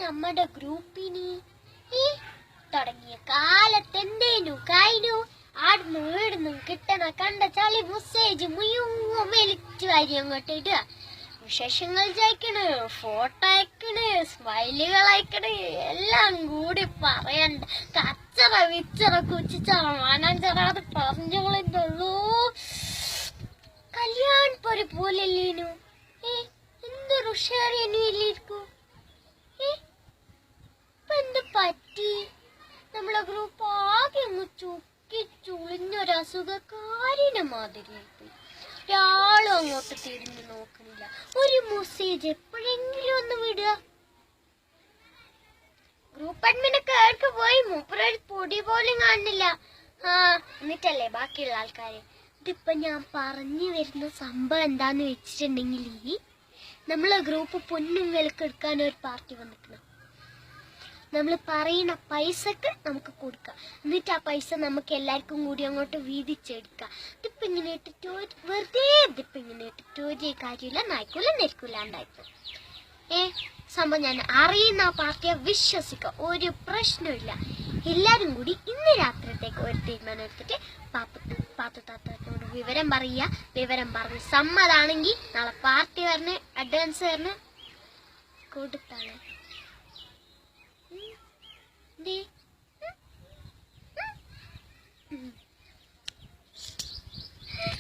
നമ്മുടെ ഗ്രൂപ്പിന് ഈ തുടങ്ങിയ കാലത്തെന്തേനു കഴിഞ്ഞു ആടുന്നു വീടുന്നു കിട്ടണ കണ്ട ചളി മെസ്സേജ് മുഴുവൻ വലിച്ചു വാരി അങ്ങോട്ട് ഇടുക. വിശേഷങ്ങൾ ചോദിക്കണ്, ഫോട്ടോ അയക്കണ്, സ്മൈലുകൾ അയക്കണ്, എല്ലാം കൂടി പറയണ്ട. കച്ചറ വിച്ചറ കുച്ചിച്ചറ മാനാഞ്ചറാത് പറഞ്ഞോളൂ. കല്യാൺ പോലെല്ലേനു എന്തൊരു ഉഷാറിയനും ഇല്ലിരിക്കൂ. ഇപ്പൊ എന്ത് പറ്റി? നമ്മളെ ഗ്രൂപ്പ് ആകെ അങ്ങ് ചുക്കി ചുളിഞ്ഞൊരു അസുഖക്കാരിനെ മാതിരിയായിപ്പോയി. ഒരാളും അങ്ങോട്ട് തിരിഞ്ഞു നോക്കണില്ല. ഒരു മെസ്സേജ് എപ്പോഴെങ്കിലും ഒന്ന് വിടുക. ഗ്രൂപ്പ് അഡ്മിനൊക്കെ ആർക്ക് പോയി മൂപ്പരൊരു പൊടി പോലും കാണുന്നില്ല. എന്നിട്ടല്ലേ ബാക്കിയുള്ള ആൾക്കാര്. ഇതിപ്പൊ ഞാൻ പറഞ്ഞു വരുന്ന സംഭവം എന്താന്ന് വെച്ചിട്ടുണ്ടെങ്കിൽ, നമ്മളെ ഗ്രൂപ്പ് പൊന്നും വിലക്ക് എടുക്കാൻ ഒരു പാർട്ടി വന്നിക്കണം. നമ്മൾ പറയുന്ന പൈസക്ക് നമുക്ക് കൊടുക്കാം. എന്നിട്ട് ആ പൈസ നമുക്ക് എല്ലാവർക്കും കൂടി അങ്ങോട്ട് വീതിച്ചെടുക്കാം. ഇതിപ്പോ ഇങ്ങനെ ഇട്ടിട്ട് വെറുതെ ഇതിപ്പോ ഇങ്ങനെ ഇട്ടിട്ട് ഒരു കാര്യമില്ല, നായ്ക്കൂല നെരിക്കൂലാണ്ടായിപ്പോ. സംഭവം ഞാൻ അറിയുന്ന ആ പാർട്ടിയെ വിശ്വസിക്കാം, ഒരു പ്രശ്നമില്ല. എല്ലാരും കൂടി ഇന്ന് രാത്രിത്തേക്ക് ഒരു തീരുമാനം എടുത്തിട്ട് പാത്തു താത്തോട് വിവരം പറയുക. വിവരം പറഞ്ഞ് സമ്മതാണെങ്കിൽ നാളെ പാർട്ടി പറഞ്ഞ് അഡ്വാൻസ് പറഞ്ഞ് കൊടുത്താണ്.